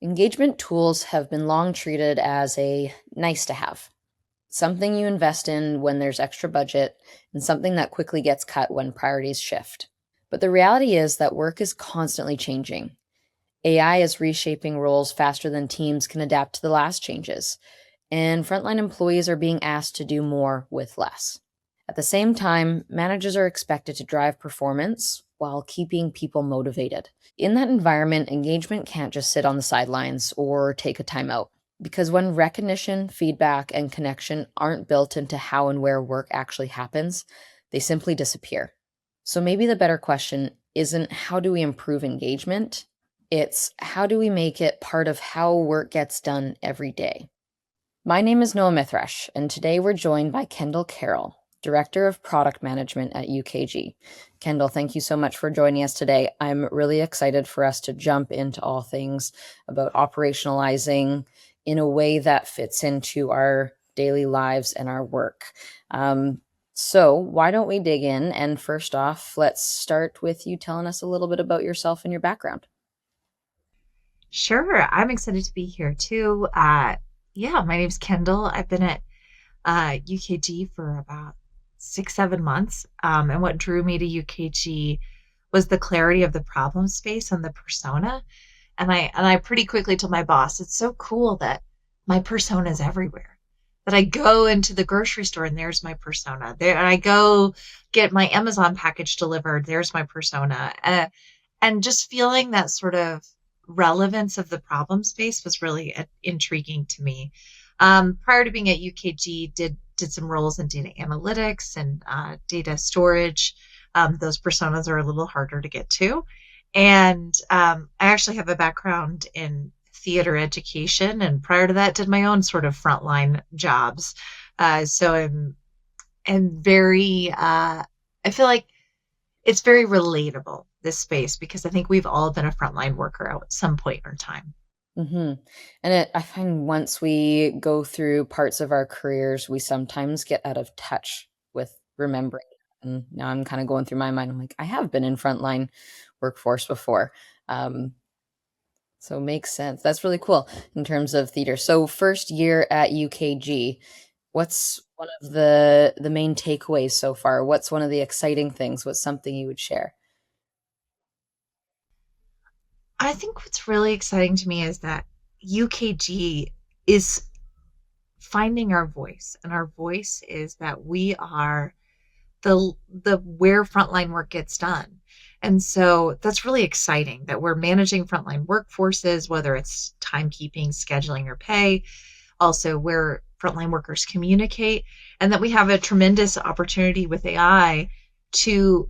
Engagement tools have been long treated as a nice to have, something you invest in when there's extra budget, and something that quickly gets cut when priorities shift. But the reality is that work is constantly changing. AI is reshaping roles faster than teams can adapt to the last changes, and frontline employees are being asked to do more with less. At the same time, managers are expected to drive performance while keeping people motivated. In that environment, engagement can't just sit on the sidelines or take a timeout. Because when recognition, feedback, and connection aren't built into how and where work actually happens, they simply disappear. So maybe the better question isn't how do we improve engagement? It's how do we make it part of how work gets done every day? My name is Noah Mithrash, and today we're joined by Kendall Carroll, Director of Product Management at UKG. Kendall, thank you so much for joining us today. I'm really excited for us to jump into all things about operationalizing in a way that fits into our daily lives and our work. So why don't we dig in? And first off, let's start with you telling us a little bit about yourself and your background. Sure. I'm excited to be here too. My name's Kendall. I've been at UKG for about 6, 7 months. And what drew me to UKG was the clarity of the problem space and the persona. And I pretty quickly told my boss, it's so cool that my persona is everywhere. That I go into the grocery store and there's my persona. There, and I go get my Amazon package delivered. There's my persona. And just feeling that sort of relevance of the problem space was really intriguing to me. Prior to being at UKG, did some roles in data analytics and data storage. Those personas are a little harder to get to. And I actually have a background in theater education, and prior to that, did my own sort of frontline jobs. So I'm very, I feel like it's very relatable, this space, because I think we've all been a frontline worker at some point in time. hmm I find once we go through parts of our careers, we sometimes get out of touch with remembering. And now I'm kind of going through my mind. I'm like, I have been in frontline workforce before. Um, so makes sense. That's really cool in terms of theater. So first year at UKG, what's one of the main takeaways so far? What's one of the exciting things? What's something you would share? I think what's really exciting to me is that UKG is finding our voice, and our voice is that we are the where frontline work gets done. And so that's really exciting that we're managing frontline workforces, whether it's timekeeping, scheduling, or pay, also where frontline workers communicate, and that we have a tremendous opportunity with AI to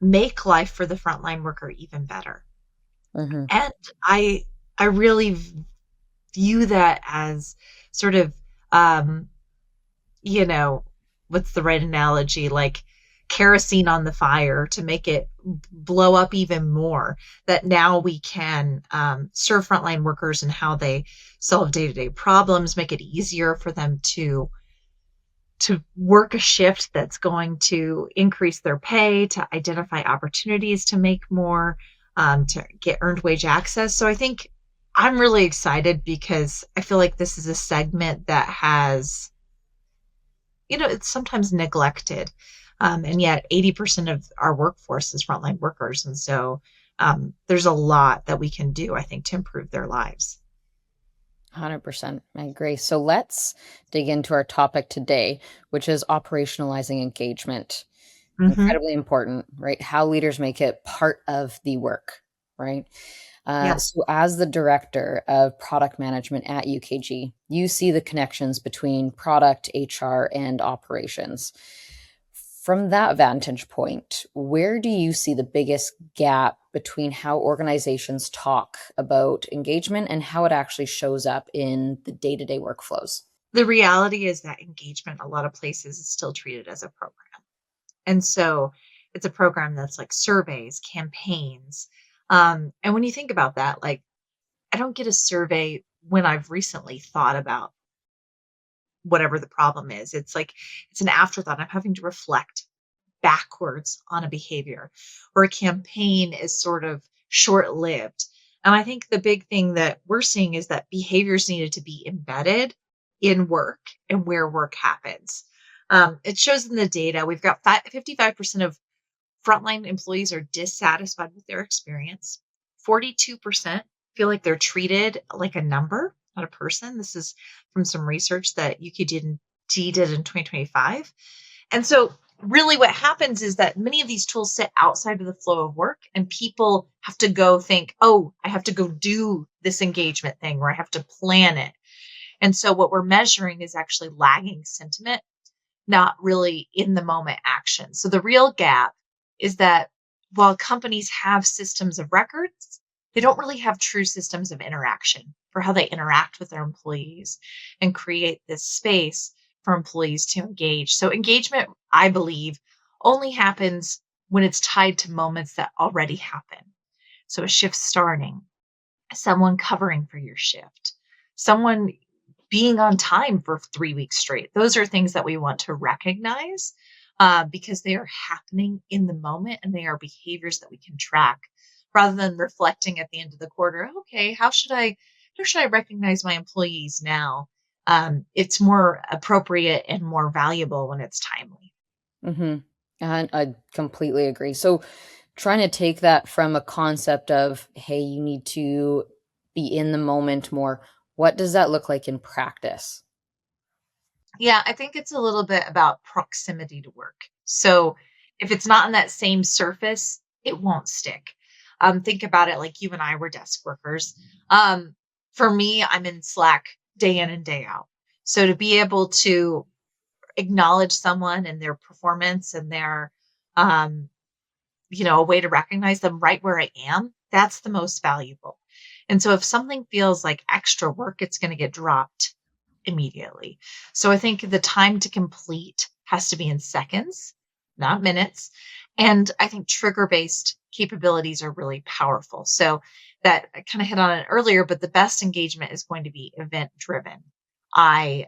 make life for the frontline worker even better. hmm And I really view that as sort of um, you know, what's the right analogy? Like kerosene on the fire to make it blow up even more. That now we can serve frontline workers and how they solve day-to-day problems, make it easier for them to work a shift that's going to increase their pay, to identify opportunities to make more, to get earned wage access. So I think I'm really excited because I feel like this is a segment that has, it's sometimes neglected. And yet 80% of our workforce is frontline workers. And so there's a lot that we can do, I think, to improve their lives. 100%. I agree. So let's dig into our topic today, which is operationalizing engagement. Hmm. Incredibly important, right? How leaders make it part of the work, right? Yeah. So, as the director of product management at UKG, you see the connections between product, HR, and operations. From that vantage point, where do you see the biggest gap between how organizations talk about engagement and how it actually shows up in the day to day workflows? The reality is that engagement, a lot of places, is still treated as a program. And so it's a program that's like surveys, campaigns. And when you think about that, like, I don't get a survey when I've recently thought about whatever the problem is. It's like it's an afterthought. I'm having to reflect backwards on a behavior, or a campaign is sort of short lived. And I think the big thing that we're seeing is that behaviors needed to be embedded in work and where work happens. It shows in the data we've got 55% of frontline employees are dissatisfied with their experience. 42% feel like they're treated like a number, not a person. This is from some research that UKD did in 2025. And so, really, what happens is that many of these tools sit outside of the flow of work, and people have to go think, oh, I have to go do this engagement thing, or I have to plan it. And so, what we're measuring is actually lagging sentiment, not really in the moment action. So the real gap is that while companies have systems of records, they don't really have true systems of interaction for how they interact with their employees and create this space for employees to engage. So engagement, I believe, only happens when it's tied to moments that already happen. So a shift starting, someone covering for your shift, someone being on time for 3 weeks straight. Those are things that we want to recognize because they are happening in the moment and they are behaviors that we can track rather than reflecting at the end of the quarter. Okay, how should I recognize my employees now? It's more appropriate and more valuable when it's timely. Mhm. And I completely agree. So trying to take that from a concept of, hey, you need to be in the moment more. What does that look like in practice? Yeah, I think it's a little bit about proximity to work. So if it's not on that same surface, it won't stick. Think about it like you and I were desk workers. Um, for me, I'm in Slack day in and day out. So to be able to acknowledge someone and their performance and their um, a way to recognize them right where I am, that's the most valuable. And so if something feels like extra work, it's going to get dropped immediately. So I think the time to complete has to be in seconds, not minutes. And I think trigger based capabilities are really powerful. So that I kind of hit on it earlier, but the best engagement is going to be event driven. I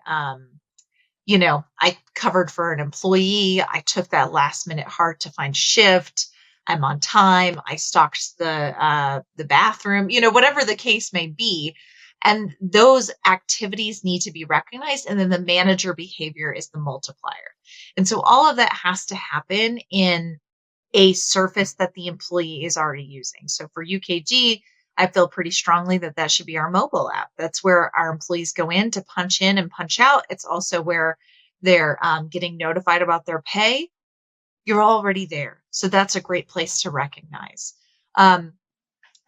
I covered for an employee. I took that last minute hard to find shift. I'm on time. I stocked the bathroom, whatever the case may be. And those activities need to be recognized. And then the manager behavior is the multiplier. And so all of that has to happen in a surface that the employee is already using. So for UKG, I feel pretty strongly that that should be our mobile app. That's where our employees go in and punch out. It's also where they're getting notified about their pay. You're already there. So that's a great place to recognize. Um,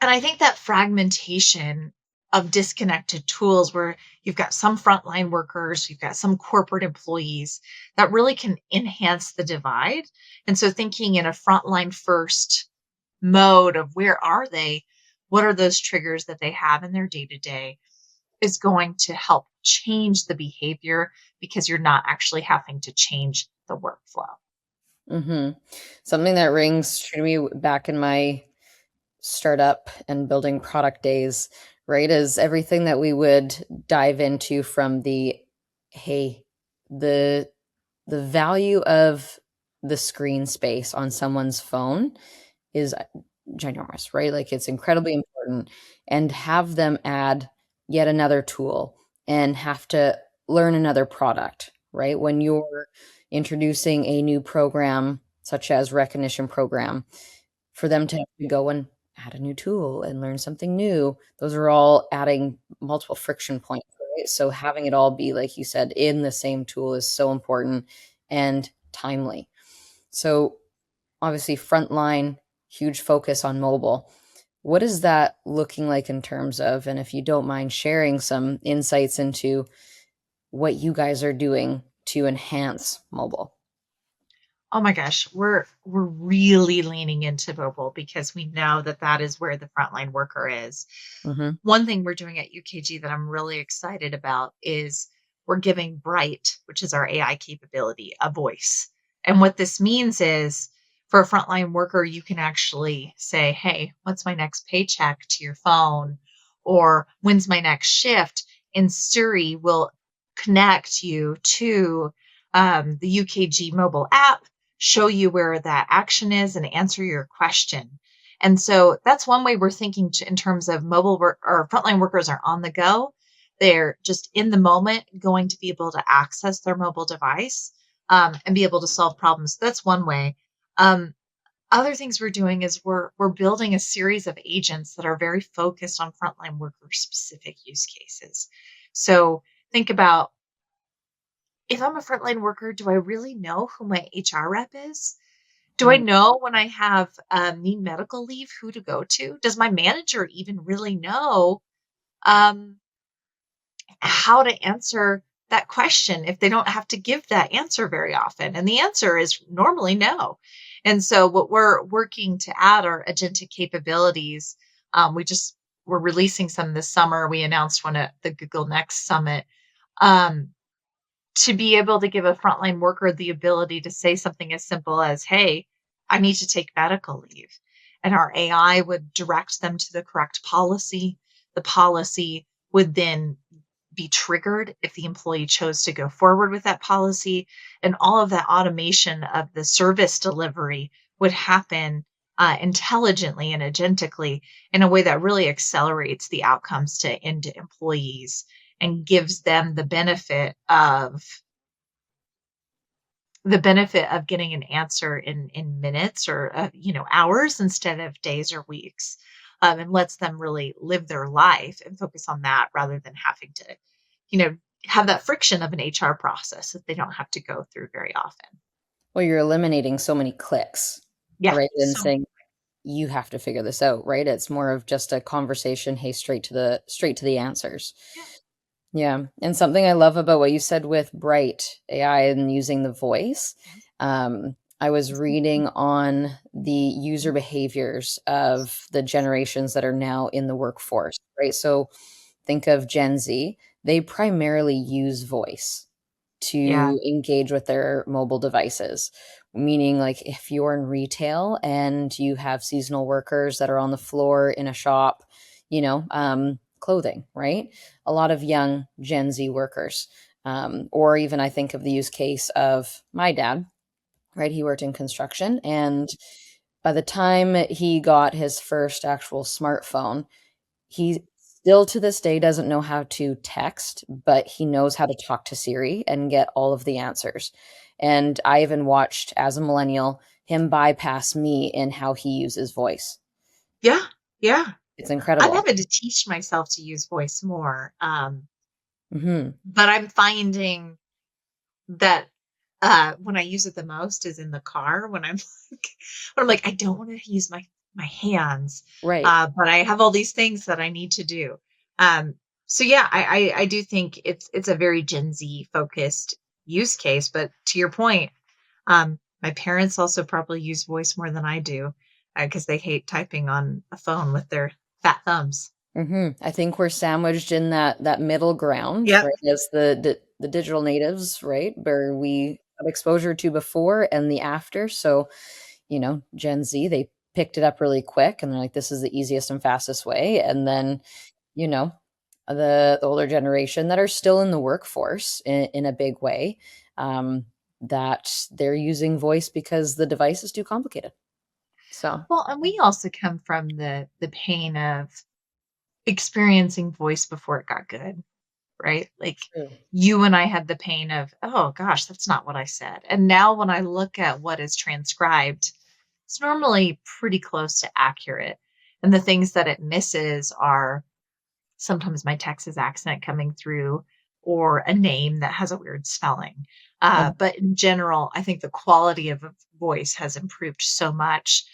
and I think that fragmentation of disconnected tools where you've got some frontline workers, you've got some corporate employees that really can enhance the divide. And so thinking in a frontline first mode of where are they? What are those triggers that they have in their day to day is going to help change the behavior because you're not actually having to change the workflow. Mhm. Something that rings true to me back in my startup and building product days, right, is everything that we would dive into from the, hey, the the value of the screen space on someone's phone is ginormous, right? Like, it's incredibly important, and have them add yet another tool and have to learn another product, right? When you're introducing a new program, such as recognition program, for them to have to go and add a new tool and learn something new, those are all adding multiple friction points, right? So having it all be, like you said, in the same tool is so important and timely. So obviously frontline, huge focus on mobile. What is that looking like in terms of, and if you don't mind sharing some insights into what you guys are doing to enhance mobile? Oh my gosh, we're really leaning into mobile because we know that that is where the frontline worker is. Mhm. One thing we're doing at UKG that I'm really excited about is we're giving Bright, which is our AI capability, a voice. And what this means is for a frontline worker, you can actually say, hey, what's my next paycheck to your phone? Or when's my next shift? And Siri will connect you to the UKG mobile app, show you where that action is, and answer your question. And so that's one way we're thinking in terms of mobile work or frontline workers are on the go. They're just in the moment going to be able to access their mobile device and be able to solve problems. That's one way. Um, Other things we're doing is we're building a series of agents that are very focused on frontline worker specific use cases. So think about, if I'm a frontline worker, do I really know who my HR rep is? Do I Mm. know when I have need medical leave who to go to? Does my manager even really know um, how to answer that question if they don't have to give that answer very often? And the answer is normally no. And so, what we're working to add are agentic capabilities. We're releasing some this summer. We announced one at the Google Next Summit. Um, to be able to give a frontline worker the ability to say something as simple as, "Hey, I need to take medical leave." And our AI would direct them to the correct policy. The policy would then be triggered if the employee chose to go forward with that policy. And all of that automation of the service delivery would happen intelligently and agentically in a way that really accelerates the outcomes to end employees and gives them the benefit of getting an answer in minutes or hours instead of days or weeks, and lets them really live their life and focus on that rather than having to you know have that friction of an HR process that they don't have to go through very often. Well, you're eliminating so many clicks, Yeah, right? And so saying, "You have to figure this out," right? It's more of just a conversation, hey, straight to the answers. yeah. Yeah, and something I love about what you said with Bright AI and using the voice, I was reading on the user behaviors of the generations that are now in the workforce, right? So think of Gen Z, they primarily use voice Yeah. to engage with their mobile devices. Meaning, like, if you're in retail and you have seasonal workers that are on the floor in a shop, clothing, right? A lot of young Gen Z workers. Or even I think of the use case of my dad, right? He worked in construction. And by the time he got his first actual smartphone, he still to this day doesn't know how to text, but he knows how to talk to Siri and get all of the answers. And I even watched, as a millennial, him bypass me in how he uses voice. Yeah. Yeah. It's I'm incredible. having to teach myself to use voice more, Mhm. but I'm finding that, when I use it the most is in the car when I'm like, "I don't wanna use my hands, Right. but I have all these things that I need to do." Um, so yeah, I do think it's a very Gen Z focused use case, but to your point, my parents also probably use voice more than I do, because they hate typing on a phone with their fat thumbs. I think we're sandwiched in that middle ground, Yep. right, as the digital natives, right, where we had exposure to before and the after. So, Gen Z, they picked it up really quick and they're like, "This is the easiest and fastest way." And then, you know, the older generation that are still in the workforce in a big way, that they're using voice because the device is too complicated. So Well, and we also come from the pain of experiencing voice before it got good. Right? Like, true. you and I had the pain of, "Oh gosh, that's not what I said." And now when I look at what is transcribed, it's normally pretty close to accurate. And the things that it misses are sometimes my Texas accent coming through or a name that has a weird spelling. And But in general, I think the quality of a voice has improved so much,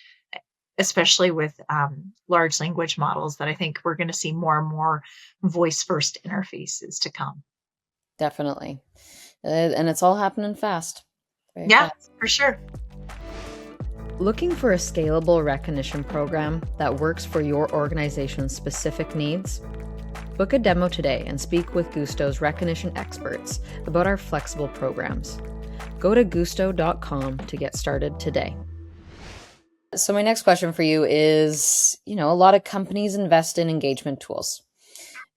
especially with large language models, that I think we're going to see more and more voice first interfaces to come. definitely. And it's all happening fast. Very Yeah, fast. for sure. Looking for a scalable recognition program that works for your organization's specific needs? Book a demo today and speak with Gusto's recognition experts about our flexible programs. Go to gusto.com to get started today. So my next question for you is, a lot of companies invest in engagement tools.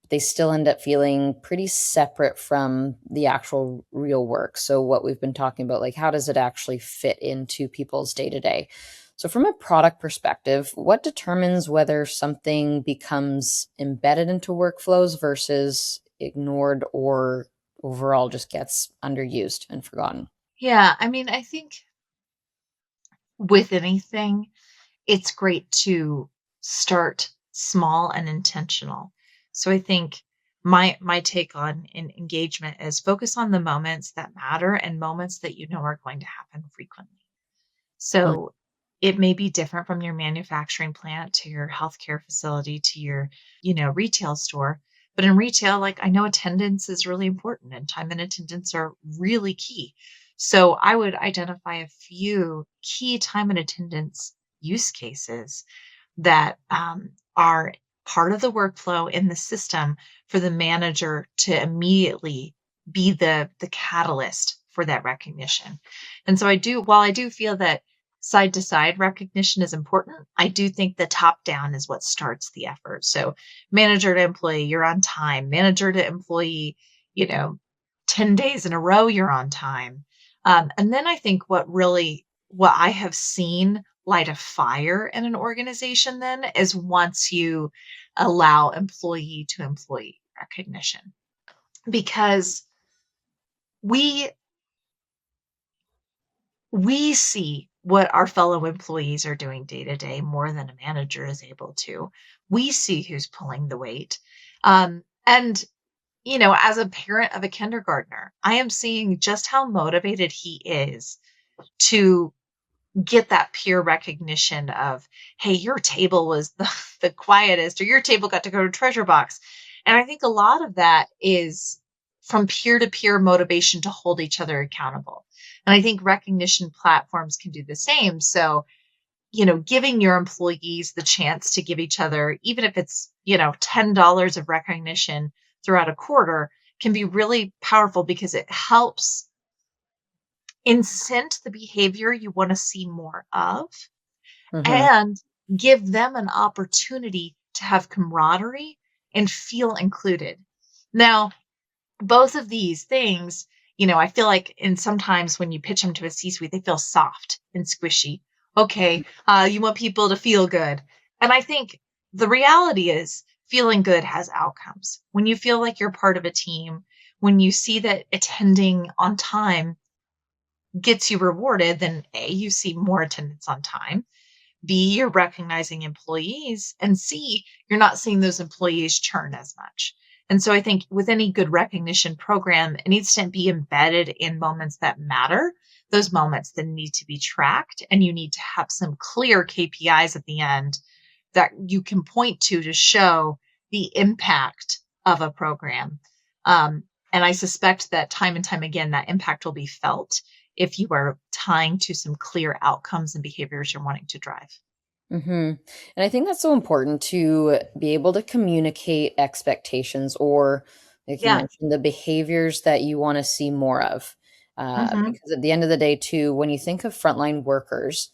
They still end up feeling pretty separate from the actual real work. So what we've been talking about, like, how does it actually fit into people's day to day? So, from a product perspective, what determines whether something becomes embedded into workflows versus ignored or overall just gets underused and forgotten? Yeah, I mean, I think with anything, it's great to start small and intentional. So I think my take on engagement is focus on the moments that matter and moments that you know are going to happen frequently. Mm, So it may be different from your manufacturing plant to your healthcare facility to your, retail store. But in retail, like I know attendance is really important and time and attendance are really key. So I would identify a few key time and attendance use cases that are part of the workflow in the system for the manager to immediately be the catalyst for that recognition. And so while I do feel that side to side recognition is important, I do think the top down is what starts the effort. So manager to employee, you're on time. Manager to employee, you know, 10 days in a row, you're on time. And then I think what I have seen light a fire in an organization then is once you allow employee to employee recognition, because we we see what our fellow employees are doing day to day more than a manager is able to. We see who's pulling the weight. And as a parent of a kindergartner, I am seeing just how motivated he is to get that peer recognition of, hey, your table was the quietest, or your table got to go to treasure box. And I think a lot of that is from peer to peer motivation to hold each other accountable. And I think recognition platforms can do the same. So, giving your employees the chance to give each other, even if it's, $10 of recognition throughout a quarter, can be really powerful because it helps incent the behavior you want to see more of mhm, and give them an opportunity to have camaraderie and feel included. Now, both of these things, I feel like in sometimes when you pitch them to a C-suite, they feel soft and squishy. Okay, you want people to feel good. And I think the reality is feeling good has outcomes. When you feel like you're part of a team, when you see that attending on time gets you rewarded, then A, you see more attendance on time. B, you're recognizing employees, and C, you're not seeing those employees churn as much. And so I think with any good recognition program, it needs to be embedded in moments that matter, those moments that need to be tracked, and you need to have some clear KPIs at the end that you can point to show the impact of a program. Um, and I suspect that time and time again, that impact will be felt if you are tying to some clear outcomes and behaviors you're wanting to drive. mhm. And I think that's so important to be able to communicate expectations or, like you Yeah. mentioned, the behaviors that you wanna see more of. Mhm. Because at the end of the day too, when you think of frontline workers,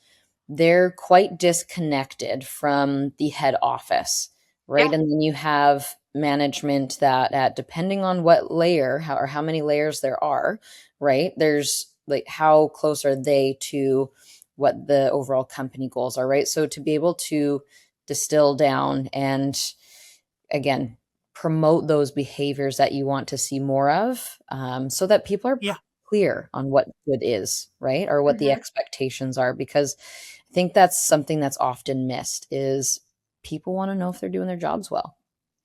they're quite disconnected from the head office, right? Yeah. And then you have management that depending on what layer, how many layers there are, right? There's like how close are they to what the overall company goals are, right? So to be able to distill down and again promote those behaviors that you want to see more of, so that people are Yeah. clear on what good is, right? Or what the Mhm. expectations are, because I think that's something that's often missed is people want to know if they're doing their jobs well,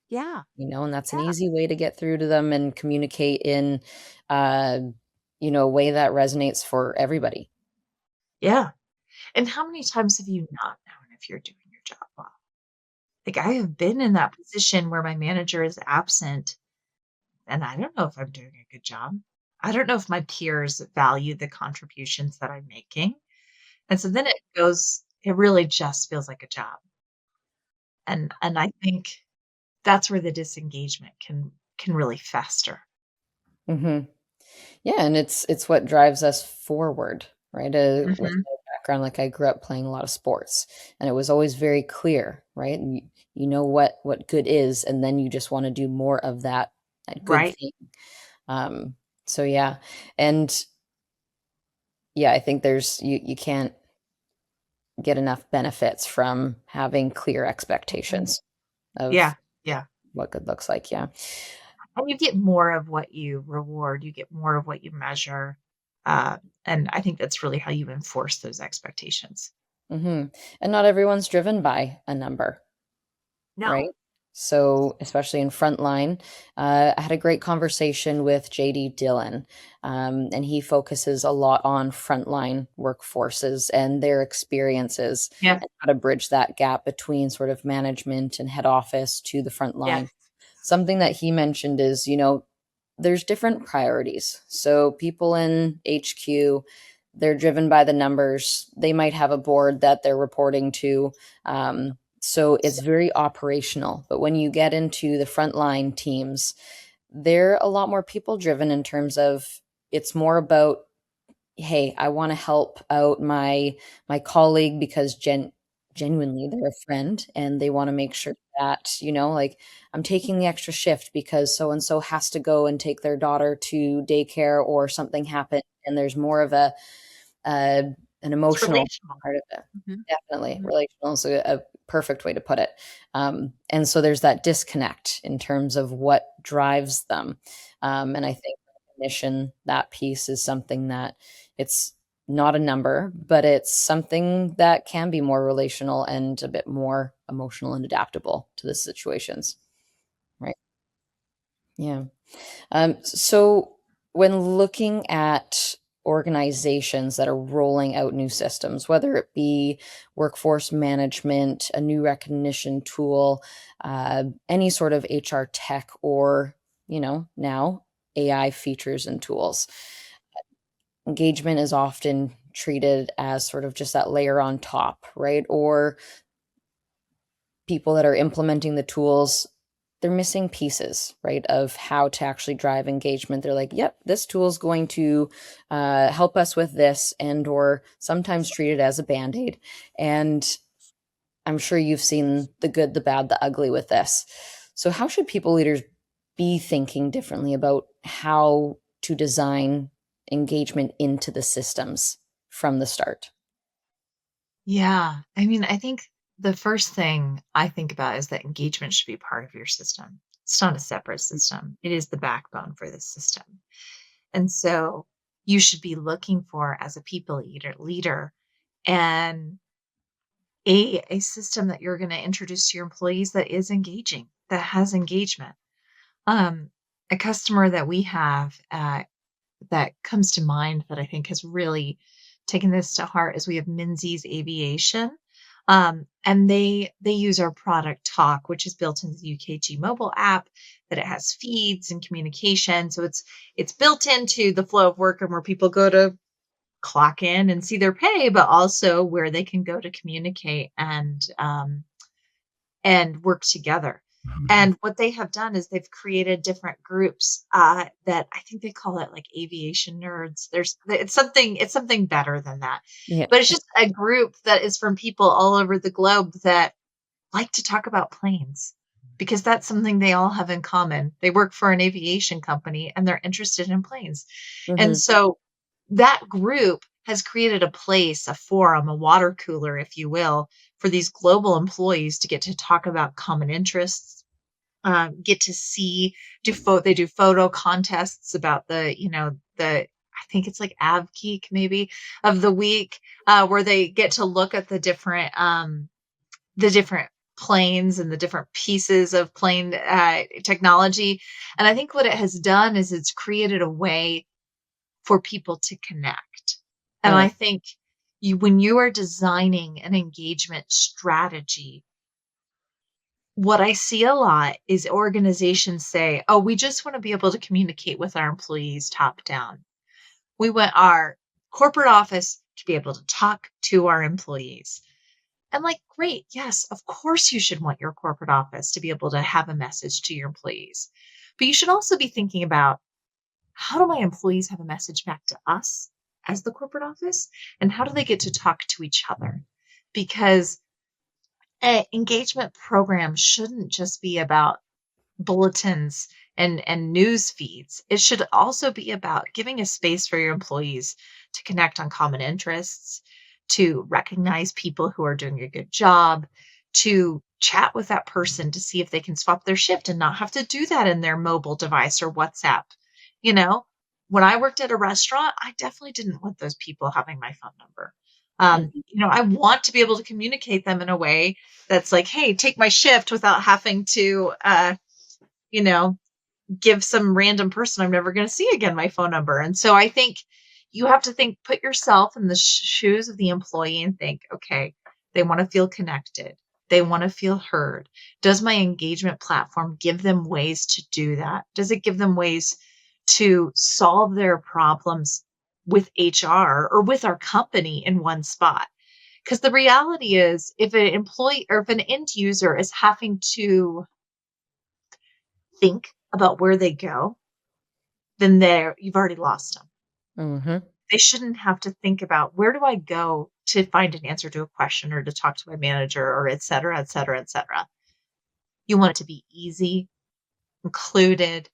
Yeah. and that's an Yeah. easy way to get through to them and communicate in, uh, a way that resonates for everybody. Yeah. And how many times have you not known if you're doing your job well? Like, I have been in that position where my manager is absent, and I don't know if I'm doing a good job. I don't know if my peers value the contributions that I'm making. And so then it really just feels like a job. And I think that's where the disengagement can really fester. Mhm. Yeah, and it's what drives us forward, right? With Mhm. my background, like I grew up playing a lot of sports, and it was always very clear, right? And you know what good is, and then you just want to do more of that good Right. thing. Um, so yeah, and yeah, I think there's you can't. get enough benefits from having clear Mhm. expectations of Yeah, yeah. what good looks like. Yeah. And you get more of what you reward, you get more of what you measure, uh, and I think that's really how you enforce those expectations. And not everyone's driven by a number. No. Right? So, especially in Frontline, I had a great conversation with JD Dillon, and he focuses a lot on frontline workforces and their experiences Yeah, and how to bridge that gap between sort of management and head office to the front yes. line. Something that he mentioned is, there's different priorities. So people in HQ, they're driven by the numbers. They might have a board that they're reporting to. So it's very operational. But when you get into the frontline teams, they're a lot more people driven in terms of it's more about, hey, I want to help out my colleague because genuinely they're a friend and they want to make sure that, like I'm taking the extra shift because so and so has to go and take their daughter to daycare or something happened and there's more of uh, an It's emotional relational. part of it. Mhm, Definitely. mhm. Relational is a perfect way to put it. And so there's that disconnect in terms of what drives them. And I think recognition, that piece is something that it's not a number, but it's something that can be more relational and a bit more emotional and adaptable to the situations. Right. Yeah. So when looking at organizations that are rolling out new systems, whether it be workforce management, a new recognition tool, any sort of HR tech, or, now AI features and tools, engagement is often treated as sort of just that layer on top, right? Or people that are implementing the tools, they're missing pieces, right, of how to actually drive engagement. They're like, yep, this tool is going to help us with this, and or sometimes treat it as a band-aid. And I'm sure you've seen the good, the bad, the ugly with this. So how should people leaders be thinking differently about how to design engagement into the systems from the start? Yeah, I mean, I think the first thing I think about is that engagement should be part of your system. It's not a separate system. It is the backbone for the system. And so you should be looking for as a people leader and a system that you're going to introduce to your employees that is engaging, that has engagement. Um, a customer that we have that comes to mind that I think has really taken this to heart is we have Menzies Aviation. And they use our product Talk, which is built into the UKG mobile app, that it has feeds and communication. So it's built into the flow of work and where people go to clock in and see their pay, but also where they can go to communicate and work together. And what they have done is they've created different groups that I think they call it like aviation nerds. It's something better than that, Yeah. but it's just a group that is from people all over the globe that like to talk about planes because that's something they all have in common. They work for an aviation company and they're interested in planes. And Hmm. so that group has created a place, a forum, a water cooler, if you will, for these global employees to get to talk about common interests, get to see, they do photo contests about I think it's like Av Geek maybe of the week, where they get to look at the different planes and the different pieces of plane technology. And I think what it has done is it's created a way for people to connect. And Oh, I think when you are designing an engagement strategy, what I see a lot is organizations say, oh, we just want to be able to communicate with our employees top down. We want our corporate office to be able to talk to our employees. I'm like, great. Yes, of course you should want your corporate office to be able to have a message to your employees. But you should also be thinking about, how do my employees have a message back to us as the corporate office? And how do they get to talk to each other? Because engagement programs shouldn't just be about bulletins and news feeds. It should also be about giving a space for your employees to connect on common interests, to recognize people who are doing a good job, to chat with that person to see if they can swap their shift and not have to do that in their mobile device or WhatsApp. You know, when I worked at a restaurant, I definitely didn't want those people having my phone number. Mhm. I want to be able to communicate them in a way that's like, hey, take my shift without having to, you know, give some random person I'm never going to see again my phone number. And so I think you have to put yourself in the shoes of the employee and think, okay, they want to feel connected. They want to feel heard. Does my engagement platform give them ways to do that? Does it give them ways to solve their problems with HR or with our company in one spot? Because the reality is, if an employee or if an end user is having to think about where they go, then you've already lost them. Mhm. They shouldn't have to think about where do I go to find an answer to a question or to talk to my manager or et cetera, et cetera, et cetera. You want it to be easy, included,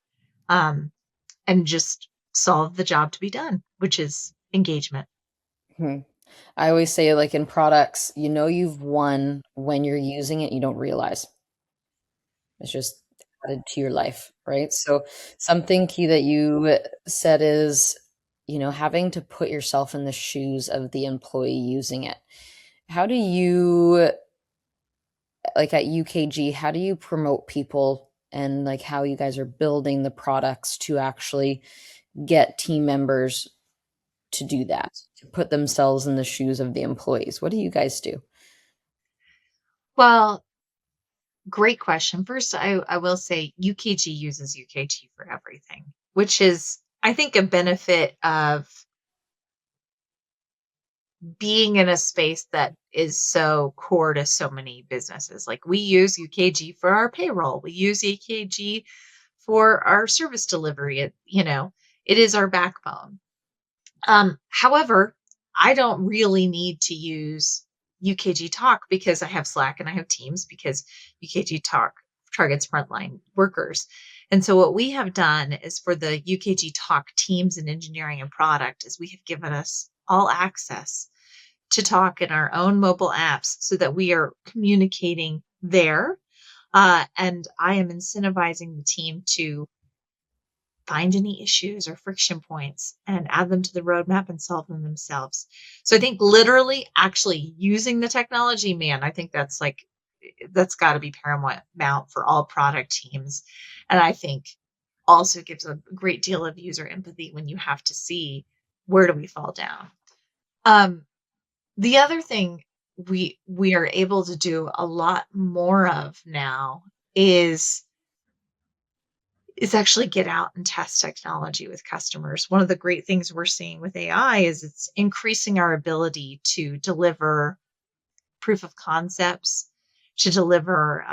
um, and just solve the job to be done, which is engagement. Mhm. I always say, like, in products, you know you've won when you're using it, you don't realize. It's just added to your life, right? So something key that you said is, having to put yourself in the shoes of the employee using it. How do you, like at UKG, how do you promote people and like how you guys are building the products to actually get team members to do that, to put themselves in the shoes of the employees? What do you guys do? Well, great question. First, I will say UKG uses UKG for everything, which is, I think, a benefit of being in a space that is so core to so many businesses. Like we use UKG for our payroll. We use UKG for our service delivery. It is our backbone. However, I don't really need to use UKG Talk because I have Slack and I have Teams because UKG Talk targets frontline workers. And so what we have done is for the UKG Talk teams in engineering and product is we have given us all access to talk in our own mobile apps so that we are communicating there. And I am incentivizing the team to find any issues or friction points and add them to the roadmap and solve them themselves. So I think literally actually using the technology, man, I think that's got to be paramount for all product teams. And I think also gives a great deal of user empathy when you have to see where do we fall down. Um, the other thing we are able to do a lot more of now is actually get out and test technology with customers. One of the great things we're seeing with AI is it's increasing our ability to deliver proof of concepts, to deliver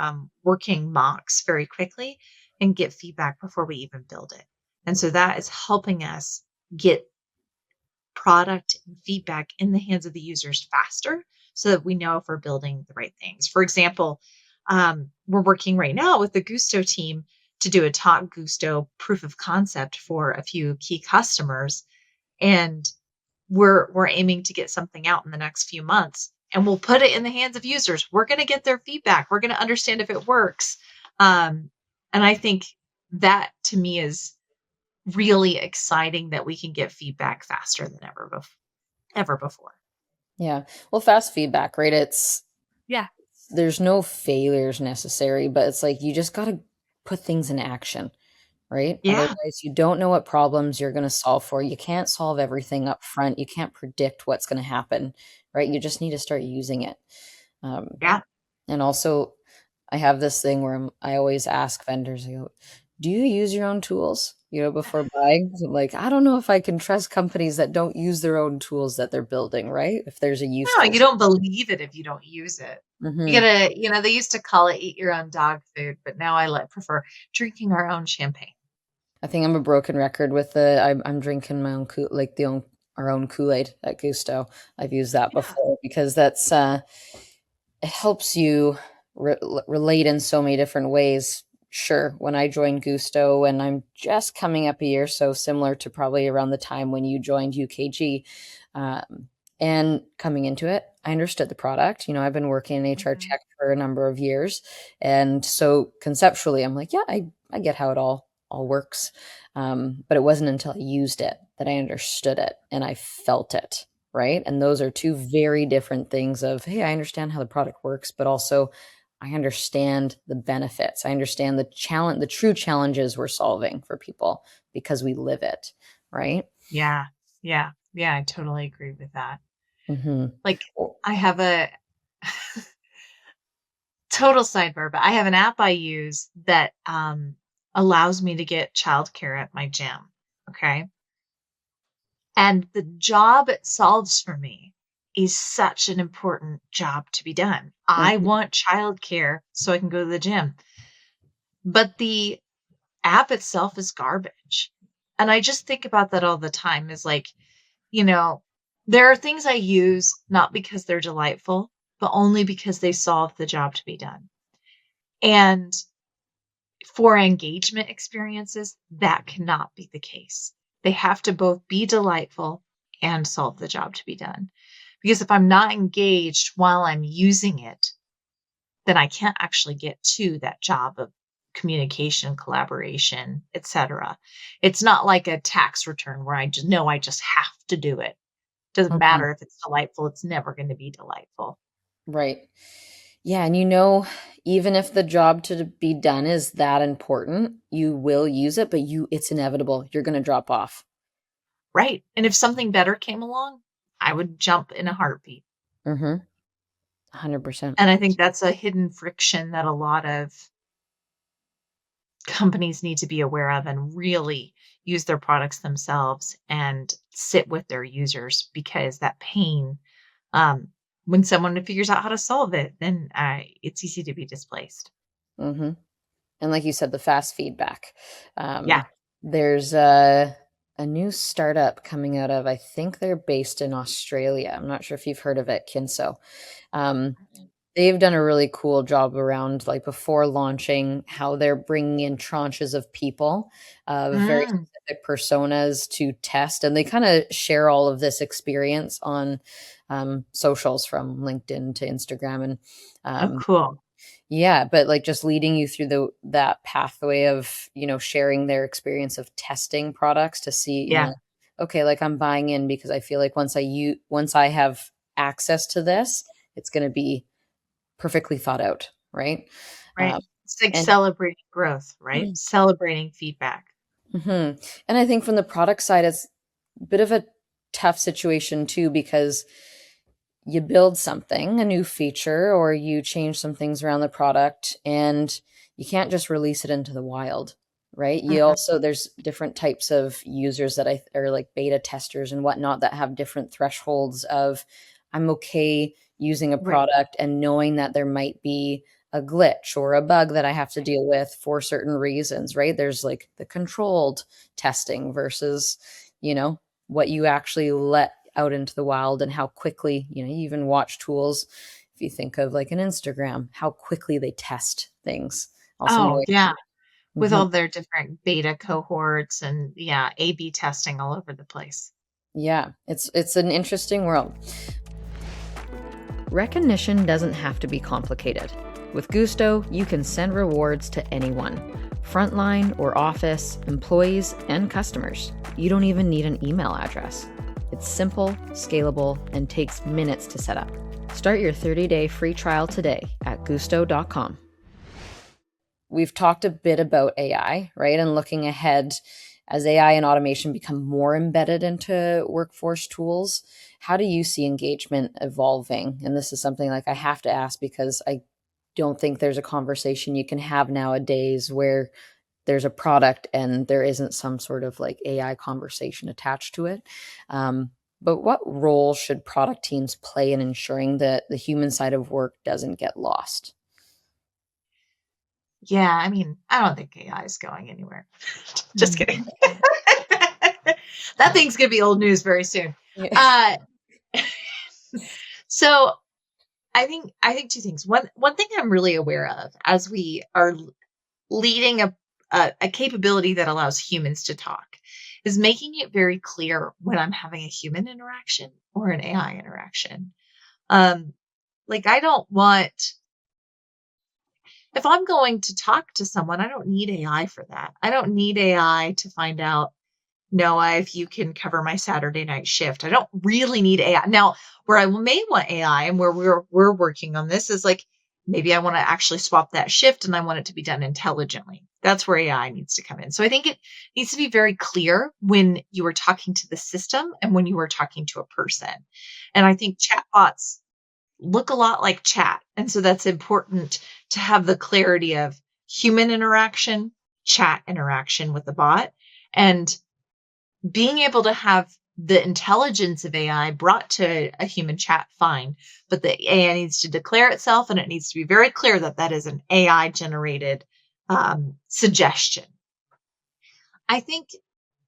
working mocks very quickly and get feedback before we even build it. And so that is helping us get product and feedback in the hands of the users faster so that we know if we're building the right things. For example, we're working right now with the Gusto team to do a Talk Gusto proof of concept for a few key customers. And we're aiming to get something out in the next few months. And we'll put it in the hands of users. We're going to get their feedback. We're going to understand if it works. And I think that to me is really exciting that we can get feedback faster than ever before. Yeah. Well, fast feedback, right? Yeah. There's no failures necessary, but it's like you just got to put things in action, right? Yeah. Otherwise, you don't know what problems you're going to solve for. You can't solve everything up front. You can't predict what's going to happen, right? You just need to start using it. Um, Yeah. and also, I have this thing where I always ask vendors, I go, do you use your own tools? Before buying? 'Cause I'm like, I don't know if I can trust companies that don't use their own tools that they're building, right? If there's a use No, you case. don't believe it if you don't use it. You Hmm. gotta, they used to call it eat your own dog food, but now I prefer drinking our own champagne. I think I'm a broken record with I'm drinking my own our own Kool-Aid at Gusto. I've used that Yeah. before because it helps you relate in so many different ways. Sure, when I joined Gusto and I'm just coming up a year, so similar to probably around the time when you joined UKG, um, And coming into it, I understood the product. I've been working in HR Mhm. tech for a number of years. And so conceptually, I'm like, yeah, I get how it all works. But it wasn't until I used it that I understood it and I felt it. Right. And those are two very different things of, hey, I understand how the product works, but also I understand the benefits. I understand the challenge, the true challenges we're solving for people because we live it. Right. Yeah. Yeah. Yeah. I totally agree with that. Hmm. Like, I have a total sidebar, but I have an app I use that allows me to get childcare at my gym. Okay. And the job it solves for me is such an important job to be done. I want childcare so I can go to the gym. But the app itself is garbage. And I just think about that all the time is like, you know, there are things I use not because they're delightful, but only because they solve the job to be done. And for engagement experiences, that cannot be the case. They have to both be delightful and solve the job to be done. Because if I'm not engaged while I'm using it, then I can't actually get to that job of communication, collaboration, etc. It's not like a tax return where I just know I just have to do it. Doesn't Mhm. matter if it's delightful, it's never going to be delightful. Right. Yeah, and even if the job to be done is that important, you will use it, but it's inevitable. You're gonna drop off. Right. And if something better came along, I would jump in a heartbeat. Mhm. 100%. And I think that's a hidden friction that a lot of companies need to be aware of and really use their products themselves and sit with their users because that pain, um, when someone figures out how to solve it, then it's easy to be displaced. Mhm. And like you said, the fast feedback. Yeah. There's a new startup coming out of, I think they're based in Australia. I'm not sure if you've heard of it, Kinso. Um, They've done a really cool job around, like, before launching, how they're bringing in tranches of people, very Mm, specific personas to test, and they kinda share all of this experience on, socials from LinkedIn to Instagram, and, oh, um cool. yeah, but, like, just leading you through that pathway of, sharing their experience of testing products to see, Yeah. okay, like, I'm buying in because I feel like once I have access to this, it's gonna be perfectly thought out, right? Right. Um, It's like and celebrating growth, right? Celebrating feedback. Mhm. And I think from the product side, it's a bit of a tough situation too, because you build something, a new feature, or you change some things around the product, and you can't just release it into the wild, right? Mhm. There's different types of users that are like beta testers and whatnot that have different thresholds of, I'm okay using a Right. product and knowing that there might be a glitch or a bug that I have to deal with for certain reasons, right? There's like the controlled testing versus, you know, what you actually let out into the wild and how quickly, you even watch tools. If you think of like an Instagram, how quickly they test things. Also Oh, knowing, yeah. With mhm, all their different beta cohorts and yeah, A/B testing all over the place. yeah, it's an interesting world. Recognition doesn't have to be complicated. With Gusto, you can send rewards to anyone, frontline or office, employees, and customers. You don't even need an email address. It's simple, scalable, and takes minutes to set up. Start your 30-day free trial today at gusto.com. We've talked a bit about AI, right? And looking ahead as AI and automation become more embedded into workforce tools, how do you see engagement evolving? And this is something like I have to ask because I don't think there's a conversation you can have nowadays where there's a product and there isn't some sort of like AI conversation attached to it. Um, but what role should product teams play in ensuring that the human side of work doesn't get lost? Yeah, I mean, I don't think AI is going anywhere. Just Mhm. kidding. That thing's gonna be old news very soon. Yeah. Uh, so I think two things. One thing I'm really aware of as we are leading a capability that allows humans to talk is making it very clear when I'm having a human interaction or an AI interaction. Um, like I don't want if I'm going to talk to someone, I don't need AI for that. I don't need AI to find out, Noah, if you can cover my Saturday night shift. I don't really need AI. Now, where I may want AI and where we're working on this is like maybe I want to actually swap that shift and I want it to be done intelligently. That's where AI needs to come in. So I think it needs to be very clear when you are talking to the system and when you are talking to a person. And I think chatbots look a lot like chat. And so that's important to have the clarity of human interaction, chat interaction with the bot, and being able to have the intelligence of AI brought to a human chat, fine. But the AI needs to declare itself and it needs to be very clear that that is an AI generated suggestion. I think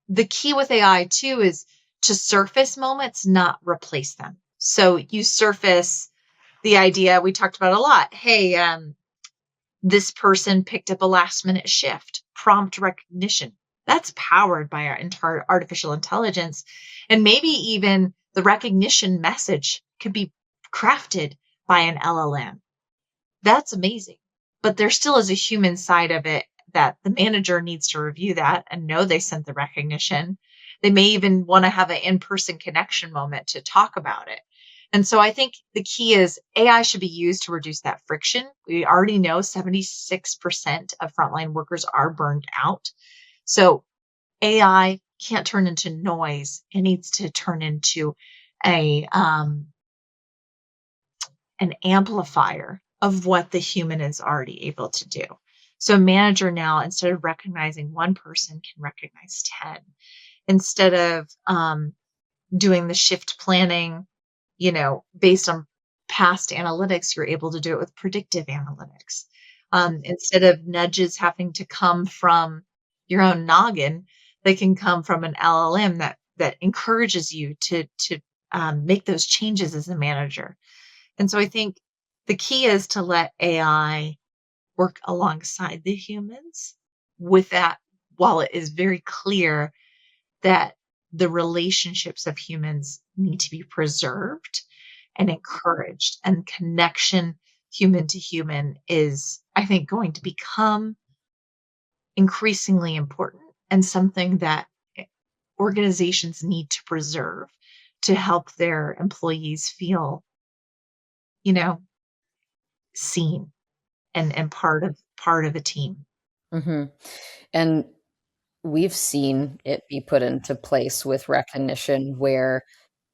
the key with AI too is to surface moments, not replace them. So you surface the idea we talked about a lot. Hey, this person picked up a last minute shift, prompt recognition. That's powered by our entire artificial intelligence. And maybe even the recognition message could be crafted by an LLM. That's amazing. But there still is a human side of it that the manager needs to review that and know they sent the recognition. They may even want to have an in person connection moment to talk about it. And so I think the key is AI should be used to reduce that friction. We already know 76% of frontline workers are burned out. So AI can't turn into noise. It needs to turn into a an amplifier of what the human is already able to do. So a manager now, instead of recognizing one person, can recognize 10. Instead of doing the shift planning, based on past analytics, you're able to do it with predictive analytics. Instead of nudges having to come from your own noggin, they can come from an LLM that encourages you to make those changes as a manager. And so I think the key is to let AI work alongside the humans with that, while it is very clear that the relationships of humans need to be preserved and encouraged, and connection human to human is, I think, going to become increasingly important and something that organizations need to preserve to help their employees feel, you know, seen and part of a team. Mhm. And we've seen it be put into place with recognition where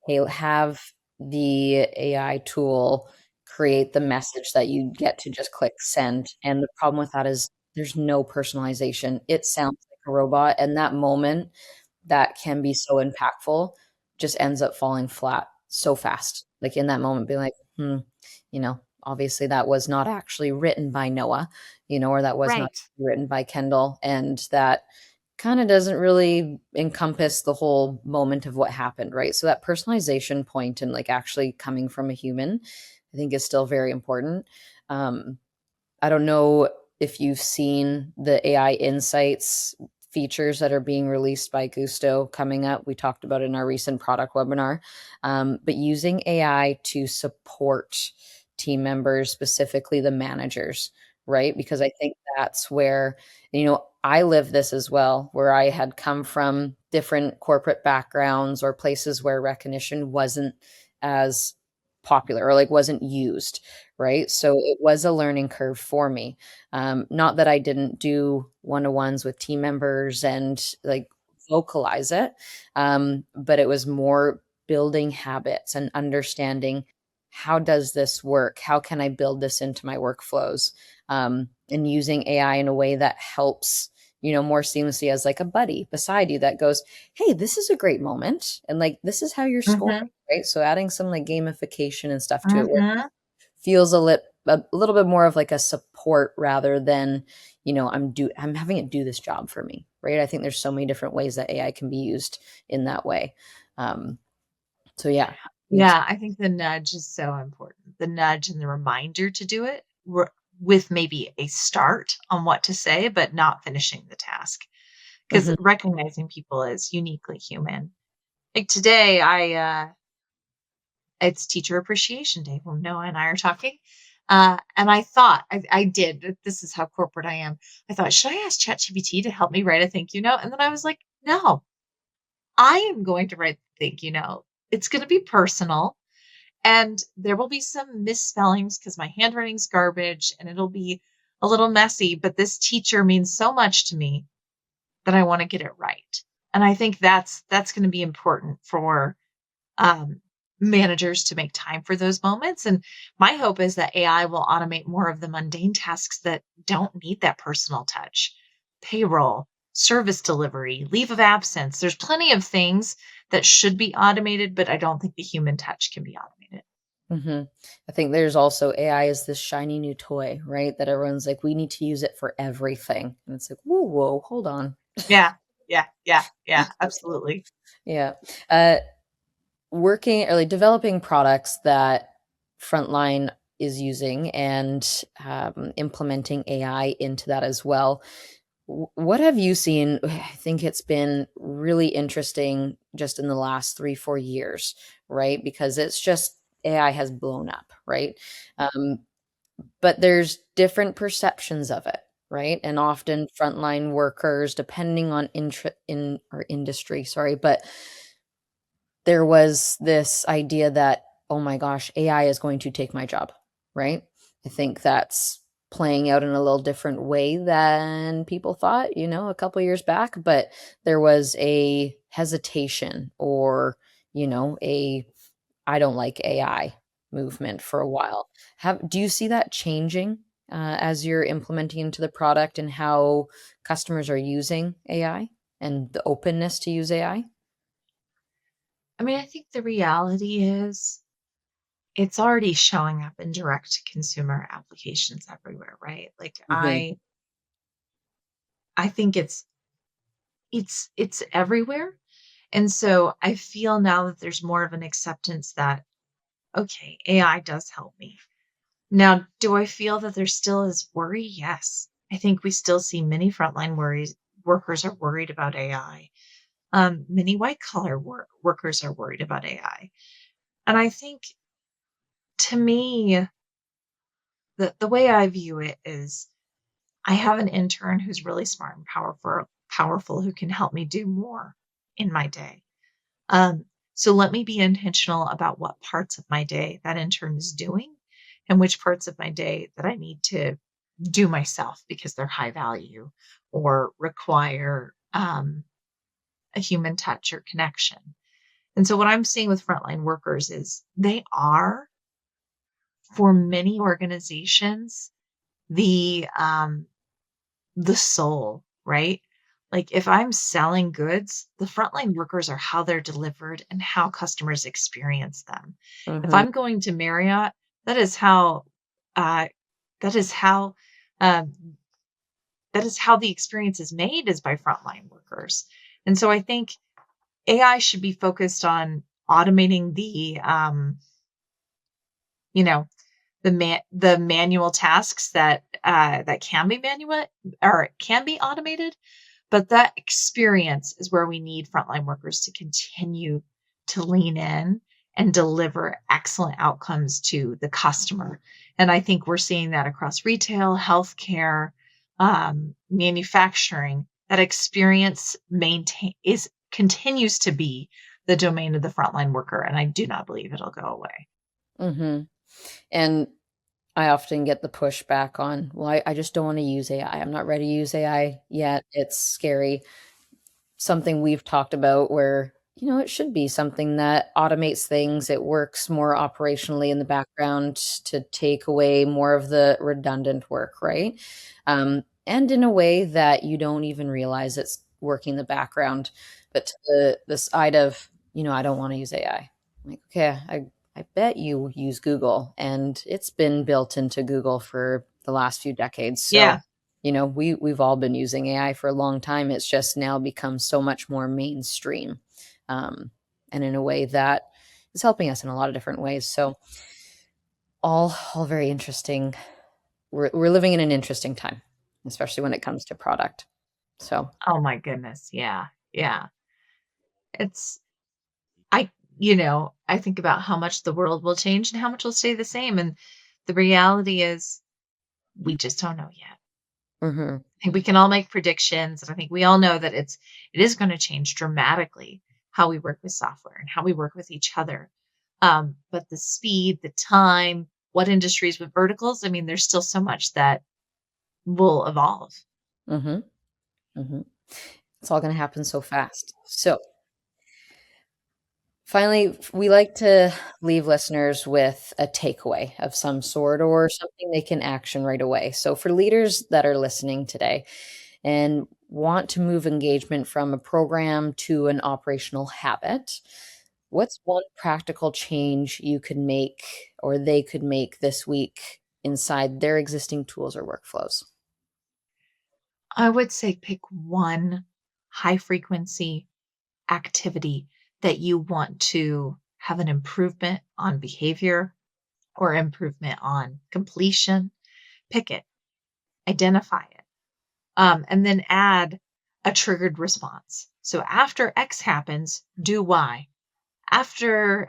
they'll have the AI tool create the message that you get to just click send, and the problem with that is there's no personalization. It sounds like a robot, and that moment that can be so impactful just ends up falling flat so fast. Like, in that moment, being like, obviously that was not actually written by Noah, or that was not Right. written by Kendall, and that kinda doesn't really encompass the whole moment of what happened, right? So that personalization point and, like, actually coming from a human, I think is still very important. Um, I don't know if you've seen the AI insights features that are being released by Gusto coming up. We talked about it in our recent product webinar. But using AI to support team members, specifically the managers, right? Because I think that's where, I live this as well, where I had come from different corporate backgrounds or places where recognition wasn't as popular or like wasn't used, right? So it was a learning curve for me. Not that I didn't do one-on-ones with team members and like vocalize it, but it was more building habits and understanding how does this work? How can I build this into my workflows? And using AI in a way that helps, more seamlessly as like a buddy beside you that goes, hey, this is a great moment. And like, this is how you're scoring, Mhm. right? So adding some like gamification and stuff to it where Mhm. feels a little bit more of like a support rather than, I'm having it do this job for me, right? I think there's so many different ways that AI can be used in that way. Um, so yeah, think Yeah, I think the nudge is so important. The nudge and the reminder to do it with maybe a start on what to say, but not finishing the task. because Mhm. recognizing people as uniquely human. Like today, it's Teacher Appreciation Day when Noah and I are talking. And I thought, I did, this is how corporate I am. I thought, should I ask ChatGPT to help me write a thank you note? And then I was like, no, I am going to write the thank you note. It's going to be personal and there will be some misspellings because my handwriting's garbage and it'll be a little messy. But this teacher means so much to me that I want to get it right. And I think that's going to be important for um, managers to make time for those moments. And my hope is that AI will automate more of the mundane tasks that don't need that personal touch. Payroll, service delivery, leave of absence. There's plenty of things that should be automated, but I don't think the human touch can be automated. Mhm. I think there's also AI is this shiny new toy, right? That everyone's like, "We need to use it for everything." And it's like, "Whoa, whoa, hold on." Yeah. Yeah. Yeah. Yeah. Absolutely. Yeah. Uh, Working or like developing products that Frontline is using and implementing AI into that as well. What have you seen? I think it's been really interesting just in the last 3, 4 years, right? Because it's just AI has blown up, right? Um, but there's different perceptions of it, right? And often frontline workers, depending on in or industry, sorry, but there was this idea that, "Oh my gosh, AI is going to take my job," right? I think that's playing out in a little different way than people thought, a couple years back, but there was a hesitation or, a "I don't like AI" movement for a while. Have Do you see that changing, as you're implementing into the product and how customers are using AI and the openness to use AI? I mean, I think the reality is it's already showing up in direct to consumer applications everywhere, right? Like Mhm, I think it's everywhere. And so I feel now that there's more of an acceptance that, okay, AI does help me. Now, do I feel that there still is worry? Yes. I think we still see many frontline worries. Workers are worried about AI. Many white collar workers are worried about AI. And I think to me, the way I view it is I have an intern who's really smart and powerful who can help me do more in my day. Um, so let me be intentional about what parts of my day that intern is doing and which parts of my day that I need to do myself because they're high value or require a human touch or connection. And so what I'm seeing with frontline workers is they are, for many organizations, the soul, right? Like if I'm selling goods, the frontline workers are how they're delivered and how customers experience them. If mhm, I'm going to Marriott, that is how uh that is how um that is how the experience is made is by frontline workers. And so I think AI should be focused on automating you know, the manual tasks that can be manual or can be automated. But that experience is where we need frontline workers to continue to lean in and deliver excellent outcomes to the customer. And I think we're seeing that across retail, healthcare, manufacturing. That experience maintain is continues to be the domain of the frontline worker, and I do not believe it'll go away. mhm, and I often get the pushback on, "Well, I just don't wanna use AI. I'm not ready to use AI yet. It's scary." Something we've talked about where, it should be something that automates things, it works more operationally in the background to take away more of the redundant work, right? And in a way that you don't even realize it's working in the background. But to the side of, "I don't wanna use AI." I'm like, "Okay, I bet you use Google, and it's been built into Google for the last few decades, so" Yeah. we've all been using AI for a long time. It's just now become so much more mainstream, um, and in a way that is helping us in a lot of different ways. So all very interesting. We're living in an interesting time, especially when it comes to product. So, Oh my goodness. Yeah. Yeah. It's I think about how much the world will change and how much will stay the same. And the reality is we just don't know yet. hmm I think we can all make predictions. And I think we all know that it is going to change dramatically how we work with software and how we work with each other. But the speed, the time, what industries with verticals, I mean, there's still so much that will evolve. hmm hmm it's all going to happen so fast. So, finally, we like to leave listeners with a takeaway of some sort or something they can action right away. So, for leaders that are listening today and want to move engagement from a program to an operational habit, what's one practical change you could make or they could make this week inside their existing tools or workflows? I would say pick one high frequency activity that you want to have an improvement on behavior or improvement on completion. Pick it, identify it, and then add a triggered response. So after X happens, do Y. After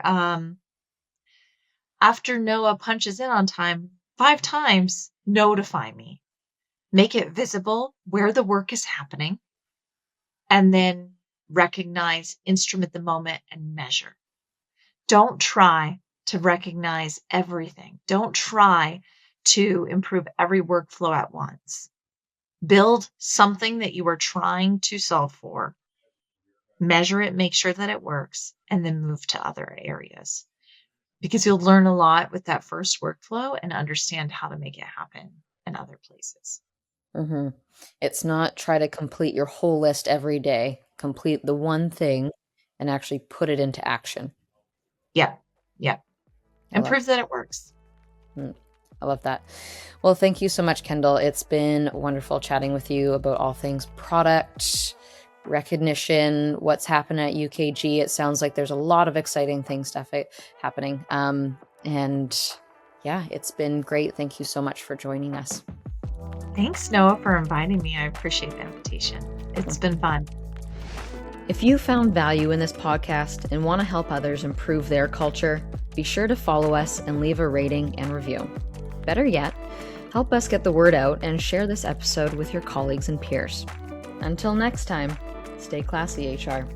Noah punches in on time 5 times, notify me. Make it visible where the work is happening, and then recognize, instrument the moment, and measure. Don't try to recognize everything. Don't try to improve every workflow at once. Build something that you are trying to solve for, measure it, make sure that it works, and then move to other areas. Because you'll learn a lot with that first workflow and understand how to make it happen in other places. hmm It's not try to complete your whole list every day, complete the one thing and actually put it into action. Yep. Yep. I And love prove that it works. Mm, I love that. Well, thank you so much, Kendall. It's been wonderful chatting with you about all things product, recognition, what's happening at UKG. It sounds like there's a lot of exciting happening. And yeah, it's been great. Thank you so much for joining us. Thanks, Noah, for inviting me. I appreciate the invitation. It's been fun. If you found value in this podcast and want to help others improve their culture, be sure to follow us and leave a rating and review. Better yet, help us get the word out and share this episode with your colleagues and peers. Until next time, stay classy, HR.